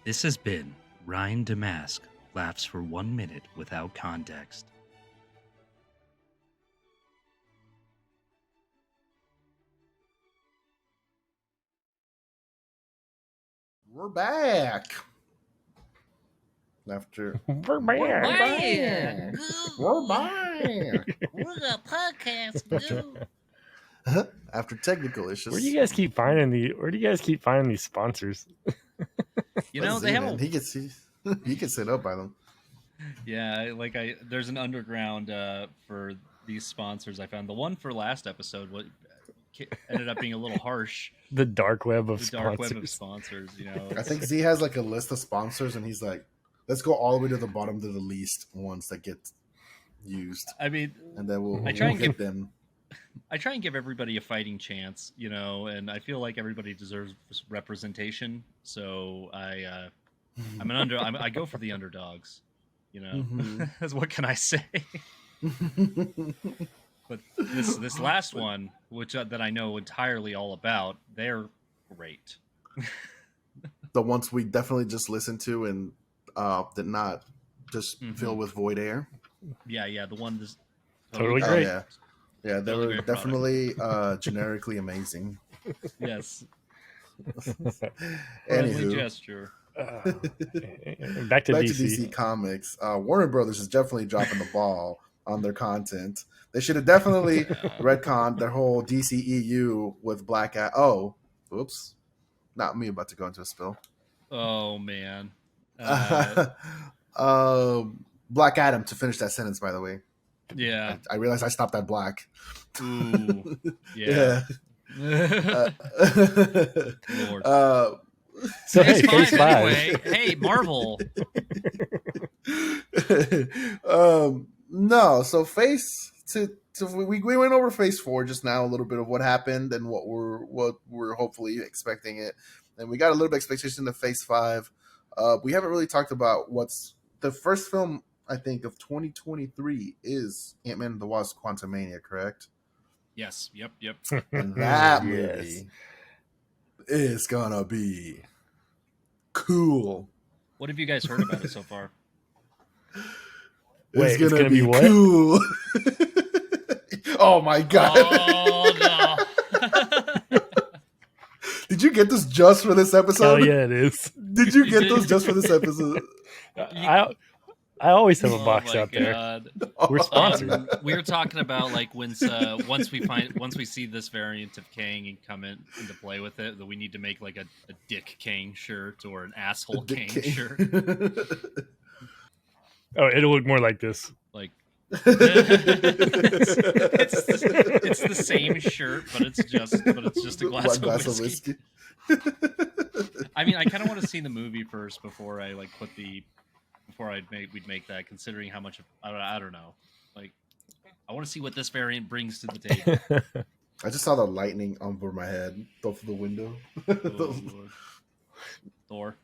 This has been Ryan Damask Laughs for 1 minute without context. We're back. After We're back. We're back. We're a podcast, dude. After technical issues. Where do you guys keep finding these sponsors? You know, they have he gets set up by them. Yeah, like there's an underground for these sponsors. I found the one for last episode ended up being a little harsh. The dark web of sponsors. You know. I think Z has like a list of sponsors, and he's like, "Let's go all the way to the bottom to the least ones that get used." I mean, and then we'll give them. I try and give everybody a fighting chance, you know, and I feel like everybody deserves representation. So I go for the underdogs, you know. Mm-hmm. What can I say? But this last one, which that I know entirely all about, they're great. The ones we definitely just listened to and did not just fill with void air. Yeah, the one that's Totally Oh great. yeah, they Totally were great product. definitely generically amazing. Yes. Friendly Anywho, gesture. Back to back DC. to DC Comics. Warner Brothers is definitely dropping the ball on their content. They should have definitely retconned their whole DCEU with Black Adam. Oh, oops. Not me about to go into a spill. Oh man. Black Adam, to finish that sentence, by the way. Yeah. I realized I stopped at black. Ooh. Yeah. Lord. So Phase hey, Phase 5. anyway. Hey, Marvel. No, so we went over Phase 4 just now, a little bit of what happened and what we're hopefully expecting it, and we got a little bit of expectation of Phase 5. We haven't really talked about what's the first film, I think, of 2023 is Ant-Man and the Wasp: Quantumania, correct? Yes. Yep. And that movie is gonna be cool. What have you guys heard about it so far? It's Wait, gonna be what? cool. Oh my god! Oh no! Did you get this just for this episode? Oh yeah, it is. Did you get those just for this episode? I always have a box my out there. God. We're sponsored. We were talking about like once we see this variant of Kang and come into play with it, that we need to make like a Dick Kang shirt or an asshole Kang shirt. Oh, it'll look more like this. Like it's the same shirt, but it's just a glass of whiskey. I mean, I kind of want to see the movie first before I like we'd make that, considering how much I don't know. Like, I want to see what this variant brings to the table. I just saw the lightning over my head, over the window. Thor.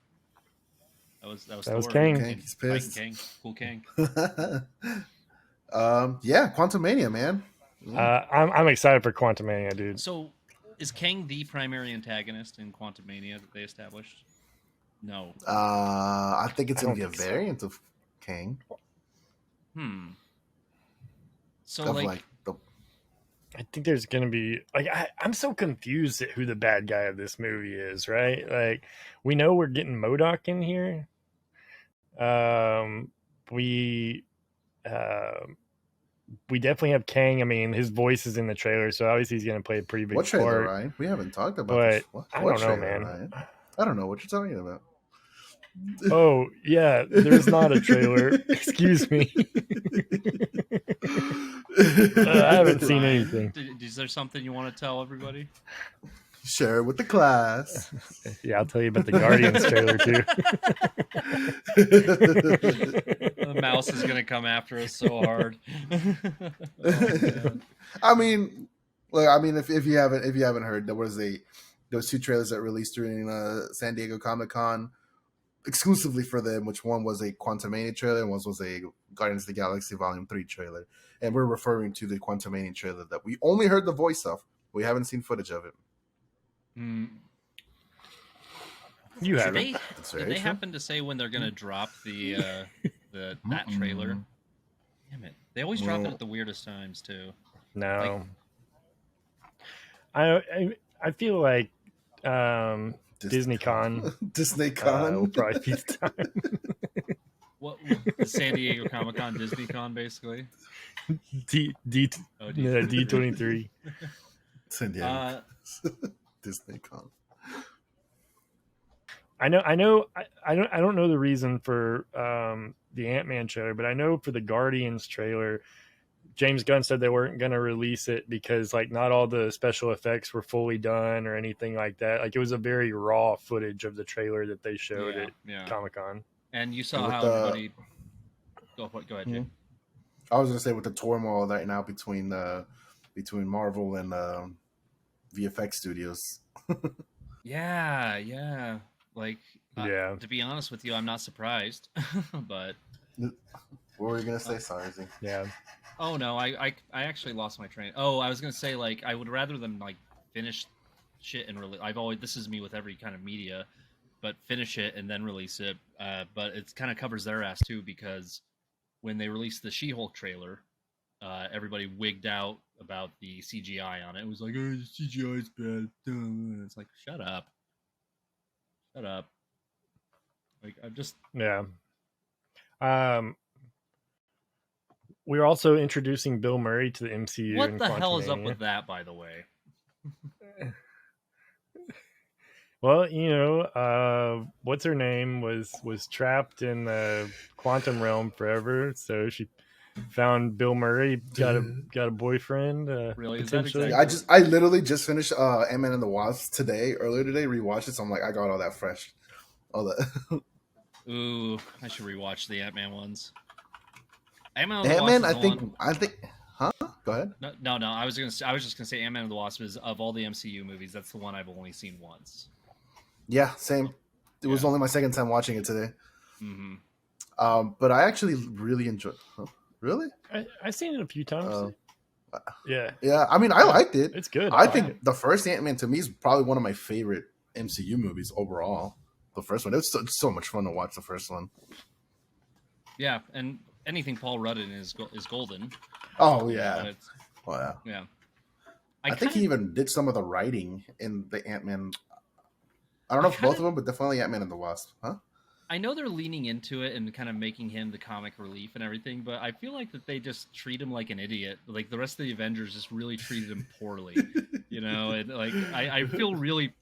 That was Thor. Kang. He's pissed. Kang. Cool Kang. Yeah, Quantumania, man. I'm excited for Quantumania, dude. So, is Kang the primary antagonist in Quantumania that they established? No. I think it's gonna be a variant of Kang. So of like I think there's gonna be like I'm so confused at who the bad guy of this movie is, right? Like, we know we're getting MODOK in here. We definitely have Kang. I mean, his voice is in the trailer, so obviously he's gonna play a pretty big what trailer, part. Ryan? We haven't talked about But this. I don't know, trailer, man. Ryan? I don't know what you're talking about. Oh yeah, there's not a trailer. Excuse me. I haven't seen anything. Is there something you want to tell everybody? Share it with the class. Yeah, I'll tell you about the Guardians trailer too. The mouse is gonna come after us so hard. I mean, if you haven't heard, there was two trailers that released during San Diego Comic-Con exclusively for them, which one was a Quantumania trailer and one was a Guardians of the Galaxy Volume 3 trailer. And we're referring to the Quantumania trailer that we only heard the voice of. We haven't seen footage of it. You have Did they happen to say when they're going to drop that trailer? Damn it. They always drop it at the weirdest times, too. No. I feel like DisneyCon. DisneyCon will probably be the time. What the San Diego Comic-Con, DisneyCon, basically? D23. San Diego DisneyCon. I don't know the reason for the Ant-Man trailer, but I know for the Guardians trailer, James Gunn said they weren't going to release it because like not all the special effects were fully done or anything like that. Like, it was a very raw footage of the trailer that they showed at Comic-Con. And you saw how everybody. Go ahead, Jay. I was going to say, with the turmoil right now between Marvel and VFX studios. Yeah. Like, to be honest with you, I'm not surprised. But what were you gonna say, Sarzi? Yeah. Oh no, I actually lost my train. Oh, I was gonna say, like, I would rather them like finish shit and this is me with every kind of media, but finish it and then release it. But it kind of covers their ass too, because when they released the She-Hulk trailer, everybody wigged out about the CGI on it. It was like, oh, the CGI is bad. It's like, shut up. Like, I'm just... Yeah. We're also introducing Bill Murray to the MCU. What the hell is up with that, by the way? Well, you know, what's her name was trapped in the quantum realm forever, so she found Bill Murray, got a boyfriend. Really? Is that potentially. exactly? I literally just finished Ant-Man and the Wasp earlier today, rewatched it, so I'm like, I got all that fresh. All that. Ooh, I should rewatch the Ant-Man ones. Ant-Man, I think huh? Go ahead. No. I was just gonna say Ant-Man and the Wasp is, of all the MCU movies, that's the one I've only seen once. Yeah, same. It was only my second time watching it today. Mm-hmm. But I actually really enjoyed. Huh? Really? I've seen it a few times. Yeah. I mean, I liked it. It's good. I think the first Ant-Man to me is probably one of my favorite MCU movies overall. The first one, it was so much fun to watch. The first one. Yeah, and anything Paul Rudd in is golden. Oh yeah. Yeah. I think he even did some of the writing in the Ant-Man. I don't know if both of them, but definitely Ant-Man and the Wasp. Huh? I know they're leaning into it and kind of making him the comic relief and everything, but I feel like that they just treat him like an idiot. Like the rest of the Avengers just really treated him poorly, you know. And like I feel really.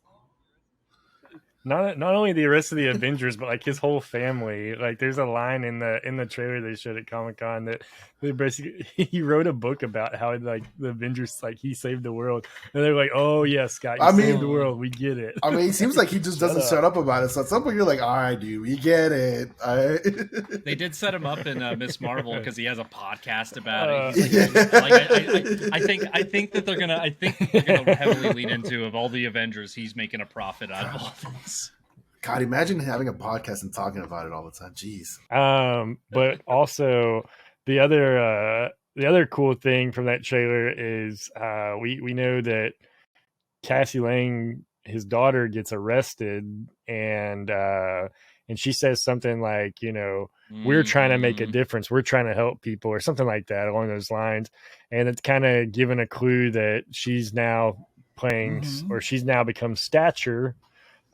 Not only the rest of the Avengers, but like his whole family. Like there's a line in the trailer they showed at Comic-Con that they basically he wrote a book about how like the Avengers, like he saved the world, and they're like, "Oh yeah, Scott, you saved the world. We get it." I mean, it seems like he just doesn't shut up about it. So at some point, you're like, "All right, dude, we get it." All right. They did set him up in Miss Marvel because he has a podcast about it. I think that they're gonna heavily lean into, of all the Avengers, he's making a profit out of all this. God, imagine having a podcast and talking about it all the time. Jeez. But also the other cool thing from that trailer is we know that Cassie Lang, his daughter, gets arrested, and she says something like, you know, we're trying to make a difference, we're trying to help people, or something like that along those lines, and it's kind of given a clue that she's now playing or she's now become Stature,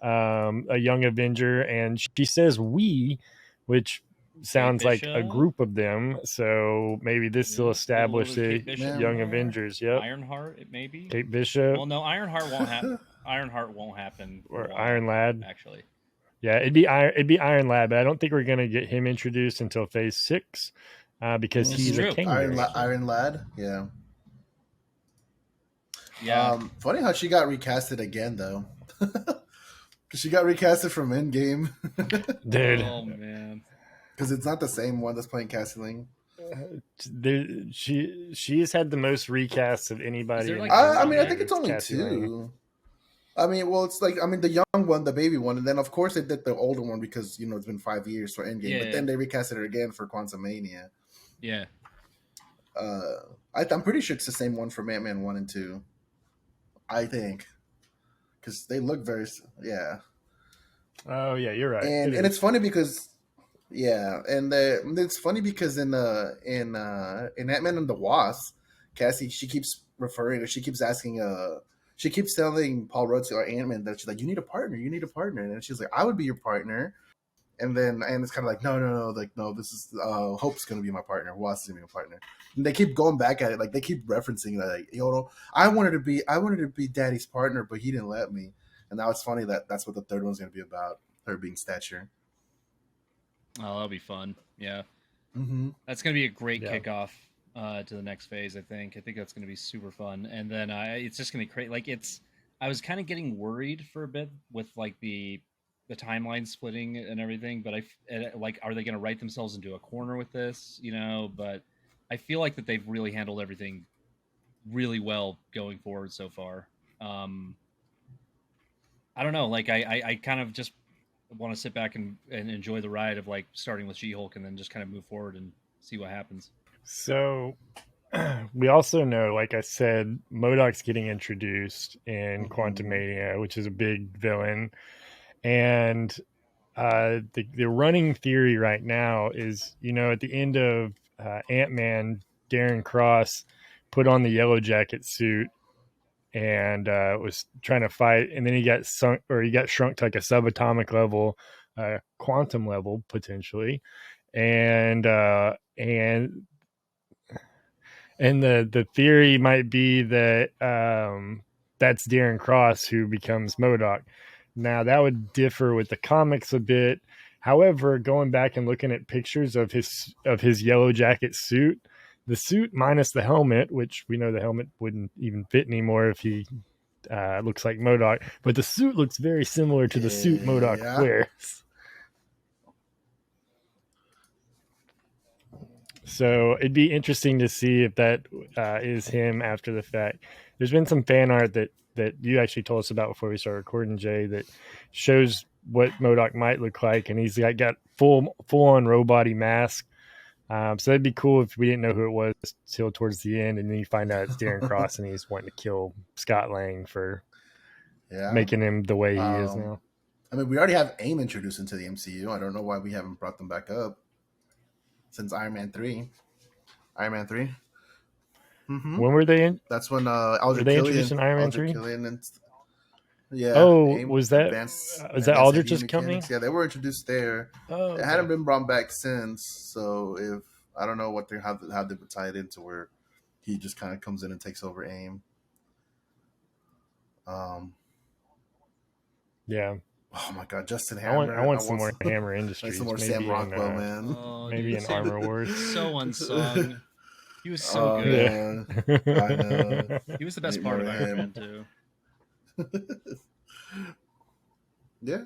a young Avenger, and she says "we," which sounds like a group of them. So maybe this will establish the Young Avengers. Yep. Ironheart, it may be. Kate Bishop. Well, no, Ironheart won't happen. Ironheart won't happen. Or Iron Lad. Actually. Yeah, it'd be Iron Lad, but I don't think we're gonna get him introduced until Phase 6, because he's a king. Iron Lad. Yeah. Yeah. Funny how she got recasted again, though. She got recasted from Endgame. Dude. Oh man. Because it's not the same one that's playing Cassie Lang. She's had the most recasts of anybody. I mean, I think it's only Cassie 2. Lang. I mean, well, it's like, I mean, the young one, the baby one, and then of course they did the older one because, you know, it's been 5 years for Endgame. But then they recasted her again for Quantumania. Yeah. I'm pretty sure it's the same one for Ant-Man 1 and 2. I think. Because they look very, Oh yeah, you're right. And it's funny because, it's funny because in Ant-Man and the Wasp, Cassie, she keeps telling Paul Rudd or Ant-Man that she's like, you need a partner, and she's like, I would be your partner. And it's kind of like, no, this is Hope's gonna be my partner, Wasp is gonna be my partner. And they keep going back at it, like they keep referencing that, like, you know, I wanted to be Daddy's partner, but he didn't let me. And now it's funny that that's what the third one's gonna be about, her being Stature. Oh, that'll be fun. Yeah, that's gonna be a great kickoff to the next phase. I think that's gonna be super fun. And then it's just gonna create I was kind of getting worried for a bit with like the timeline splitting and everything, but are they going to write themselves into a corner with this, you know? But I feel like that they've really handled everything really well going forward so far. I don't know, like I kind of just want to sit back and enjoy the ride of like starting with She-Hulk and then just kind of move forward and see what happens. So we also know, like I said, MODOK's getting introduced in Quantumania, which is a big villain. And the running theory right now is, at the end of Ant-Man, Darren Cross put on the Yellow Jacket suit and was trying to fight, and then he got shrunk to like a subatomic level, quantum level potentially, and the theory might be that that's Darren Cross who becomes MODOK. Now that would differ with the comics a bit. However, going back and looking at pictures of his Yellow Jacket suit, the suit minus the helmet, which we know the helmet wouldn't even fit anymore if he looks like MODOK, but the suit looks very similar to the suit MODOK wears. So it'd be interesting to see if that is him after the fact. There's been some fan art that you actually told us about before we started recording, Jay, that shows what MODOK might look like, and he's got full on robot mask. So that'd be cool if we didn't know who it was till towards the end, and then you find out it's Darren Cross, and he's wanting to kill Scott Lang for making him the way he is now. I mean, we already have AIM introduced into the MCU. I don't know why we haven't brought them back up since Iron Man 3. Mm-hmm. When were they in? That's when Aldrich Killian introduced in Iron Man 3? Yeah. Oh, was that Aldrich's company? Yeah, they were introduced there. Oh, They hadn't been brought back since. So if I don't know how they would tie it into where he just kind of comes in and takes over AIM. Yeah. Oh my God, Justin Hammer! I want some more Hammer Industries. Some more Sam Rockwell, man. Maybe in Armor Wars. So unsung. He was so good. Yeah. I know. He was the best part of Iron Man too. Yeah.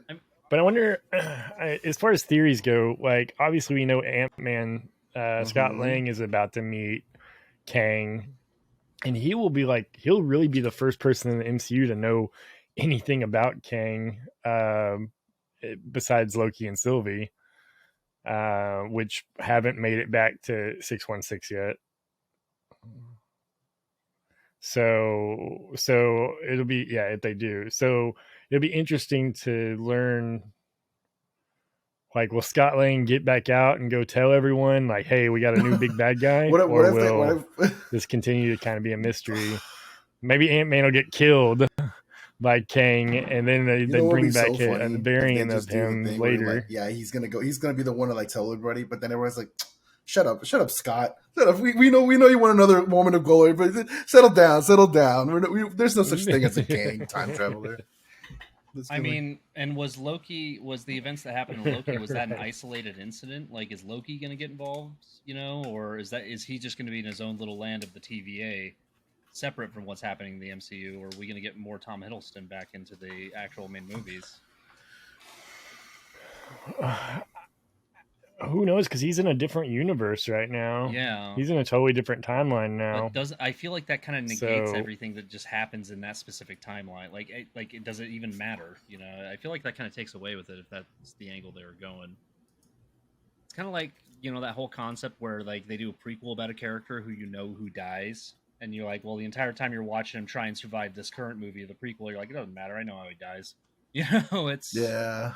But I wonder, as far as theories go, like obviously we know Ant-Man, Scott Lang is about to meet Kang, and he'll really be the first person in the MCU to know anything about Kang, besides Loki and Sylvie, which haven't made it back to 616 yet. So it'll be, if they do. So it'll be interesting to learn, like, will Scott Lang get back out and go tell everyone, like, hey, we got a new big bad guy? What if this continue to kind of be a mystery? Maybe Ant-Man will get killed by Kang, and then they bring back a variant of him later. He's gonna be the one to like tell everybody, but then everyone's like, Shut up, Scott. Shut up. We know you want another moment of glory, but settle down. There's no such thing as a Kang time traveler. I mean, and was the events that happened in Loki, was that an isolated incident? Like, is Loki going to get involved, or is he just going to be in his own little land of the TVA, separate from what's happening in the MCU, or are we going to get more Tom Hiddleston back into the actual main movies? Who knows? Because he's in a different universe right now. Yeah, he's in a totally different timeline now. But I feel like that kind of negates everything that just happens in that specific timeline. Like it doesn't even matter. I feel like that kind of takes away with it if that's the angle they were going. It's kind of like that whole concept where like they do a prequel about a character who dies, and you're like, well, the entire time you're watching him try and survive this current movie of the prequel, you're like, it doesn't matter. I know how he dies. It's yeah.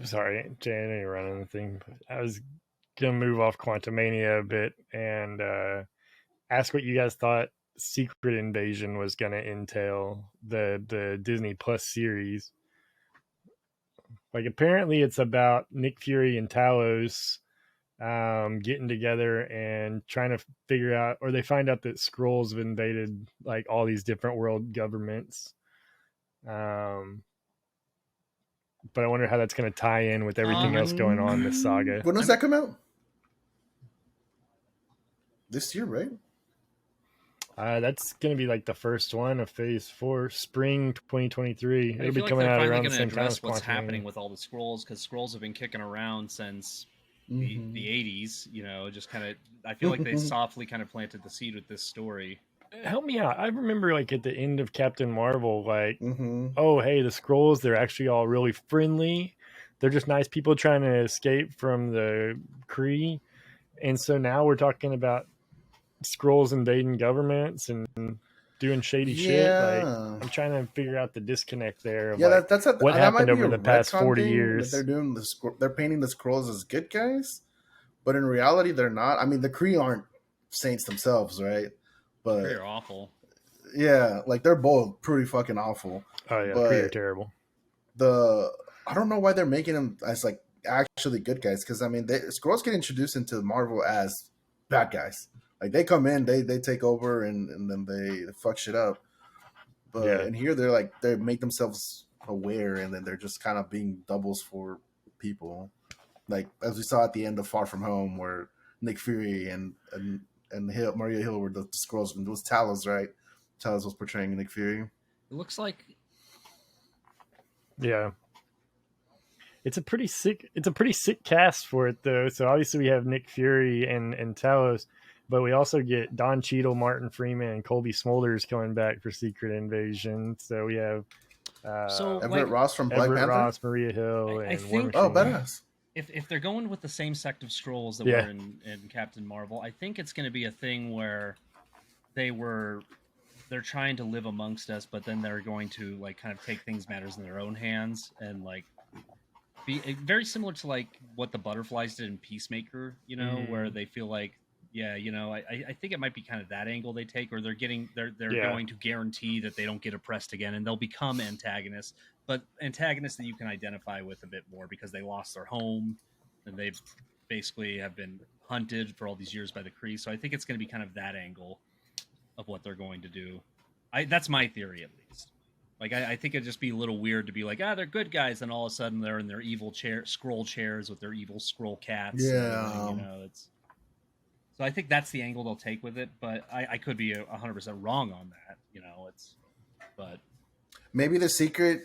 Sorry, Jay, I know you're running the thing. I was going to move off Quantumania a bit and ask what you guys thought Secret Invasion was going to entail, the Disney Plus series. Like, apparently it's about Nick Fury and Talos getting together and trying to figure out, or they find out that Skrulls have invaded, like, all these different world governments. But I wonder how that's going to tie in with everything else going on in this saga. When does that come out? This year, right? That's going to be like the first one of Phase 4, spring 2023. It'll be coming out around the same time as what's happening with all the Skrulls, because Skrulls have been kicking around since the 80s. Just kind of, I feel like they softly kind of planted the seed with this story. Help me out. I remember, like, at the end of Captain Marvel, like, oh, hey, the Skrulls, they're actually all really friendly. They're just nice people trying to escape from the Kree. And so now we're talking about Skrulls invading governments and doing shady shit. Like, I'm trying to figure out the disconnect there. Of like, that's what that happened might over be the past 40 thing, years. that they're painting the Skrulls as good guys, but in reality they're not. I mean, the Kree aren't saints themselves, right? But they're awful. Yeah, like they're both pretty fucking awful. Oh yeah, but Kree are terrible. I don't know why they're making them as like actually good guys, because I mean, Skrulls get introduced into Marvel as bad guys. Like they come in, they take over, and then they fuck shit up. But in here, they make themselves aware, and then they're just kind of being doubles for people. Like as we saw at the end of Far From Home, where Nick Fury and Maria Hill were the Skrulls, and it was Talos, right? Talos was portraying Nick Fury. It looks like, yeah, it's a pretty sick cast for it though. So obviously we have Nick Fury and Talos, but we also get Don Cheadle, Martin Freeman, and Colby Smulders coming back for Secret Invasion. So we have Everett Ross from Black Panther, Ross, Maria Hill, and think, badass. If they're going with the same sect of Skrulls that were in Captain Marvel, I think it's going to be a thing where they're trying to live amongst us, but then they're going to like kind of take things matters in their own hands and like be very similar to like what the Butterflies did in Peacemaker, where they feel like, I think it might be kind of that angle they take, or they're going to guarantee that they don't get oppressed again, and they'll become antagonists, but antagonists that you can identify with a bit more because they lost their home and they've basically have been hunted for all these years by the Kree. So I think it's going to be kind of that angle of what they're going to do. That's my theory, at least. Like, I think it'd just be a little weird to be like, they're good guys, and all of a sudden they're in their evil Skrull chairs with their evil Skrull cats. Yeah. So I think that's the angle they'll take with it, but I could be 100% wrong on that. But maybe the secret.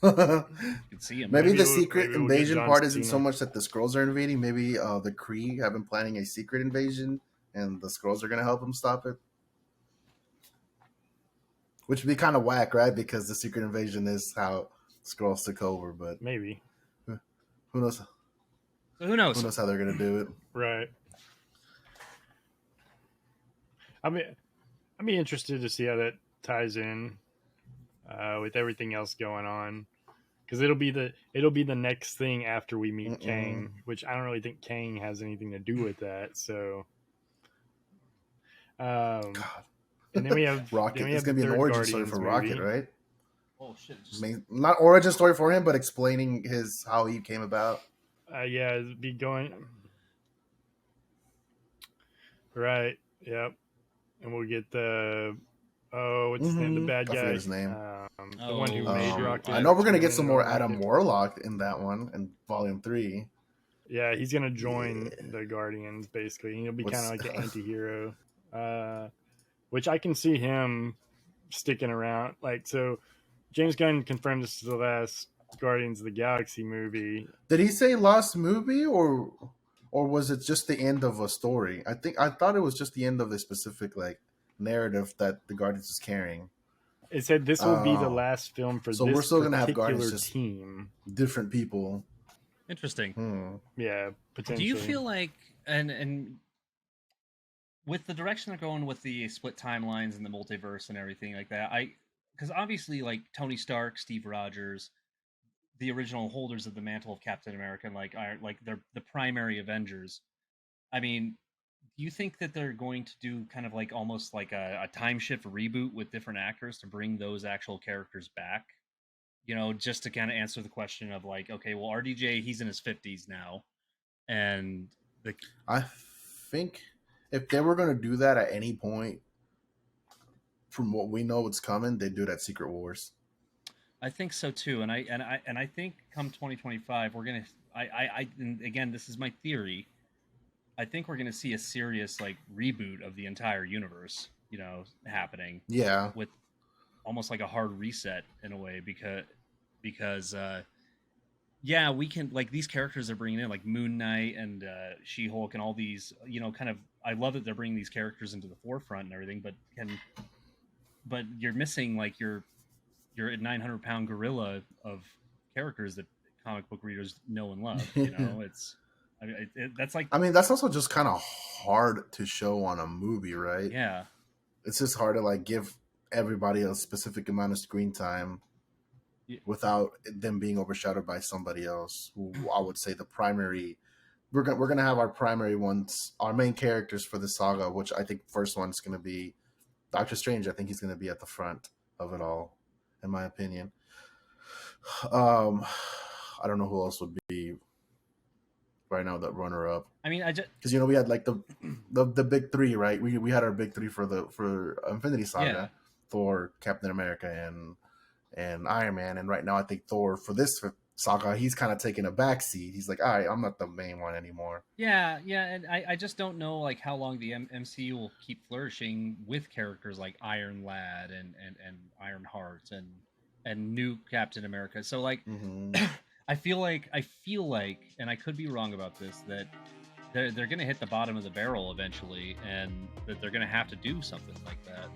You can see him. Maybe the secret invasion part isn't so much that the Skrulls are invading. Maybe the Kree have been planning a secret invasion, and the Skrulls are going to help them stop it. Which would be kind of whack, right? Because the secret invasion is how Skrulls took over. But maybe, who knows? So who knows? Who knows how they're going to do it? Right. I'm interested to see how that ties in with everything else going on, because it'll be the next thing after we meet Kang, which I don't really think Kang has anything to do with that. So, God. And then we have Rocket. It's going to be an origin story for Rocket, right? Oh shit! Not origin story for him, but explaining how he came about. It'd be going right. Yep. And we'll get the what's his name? The bad guy. I forget his name. The one who made Rocket. I know we're gonna get some more Adam Warlock in that one in Volume 3. Yeah, he's gonna join the Guardians basically. He'll be kind of like an anti-hero, which I can see him sticking around. Like, so, James Gunn confirmed this is the last Guardians of the Galaxy movie. Did he say last movie or was it just the end of a story? I thought it was just the end of the specific like narrative that the Guardians is carrying. It said this will be the last film for so this we're still gonna have particular Guardians, team. Different people. Interesting. Yeah, potentially. Do you feel like and with the direction they're going with the split timelines and the multiverse and everything like that, because obviously like Tony Stark, Steve Rogers, the original holders of the mantle of Captain America, they're the primary Avengers. I mean, do you think that they're going to do kind of like almost like a time shift reboot with different actors to bring those actual characters back? Just to kind of answer the question of like, okay, well, RDJ, he's in his 50s now, and I think if they were going to do that at any point, from what we know what's coming, they do it at Secret Wars. I think so too, and I think come 2025 we're gonna. And again, this is my theory. I think we're gonna see a serious like reboot of the entire universe, happening. Yeah, with almost like a hard reset in a way because we can like these characters they're bringing in like Moon Knight and She-Hulk and all these kind of. I love that they're bringing these characters into the forefront and everything, but you're missing like your 900-pound gorilla of characters that comic book readers know and love. That's like. I mean, that's also just kind of hard to show on a movie, right? Yeah. it's just hard to like give everybody a specific amount of screen time without them being overshadowed by somebody else. Who I would say the primary. We're gonna have our primary ones, our main characters for the saga, which I think first one's gonna be Doctor Strange. I think he's gonna be at the front of it all, in my opinion. I don't know who else would be right now that runner up. I mean, I just because we had like the big three, right? We had our big three for Infinity Saga, Thor, Captain America, and Iron Man. And right now, I think Thor for this saga, he's kind of taking a backseat. He's like, all right, I'm not the main one anymore. Yeah, and I just don't know like how long the MCU will keep flourishing with characters like Iron Lad and Iron Heart and new Captain America. So like, I feel like, and I could be wrong about this, that they're going to hit the bottom of the barrel eventually, and that they're going to have to do something like that.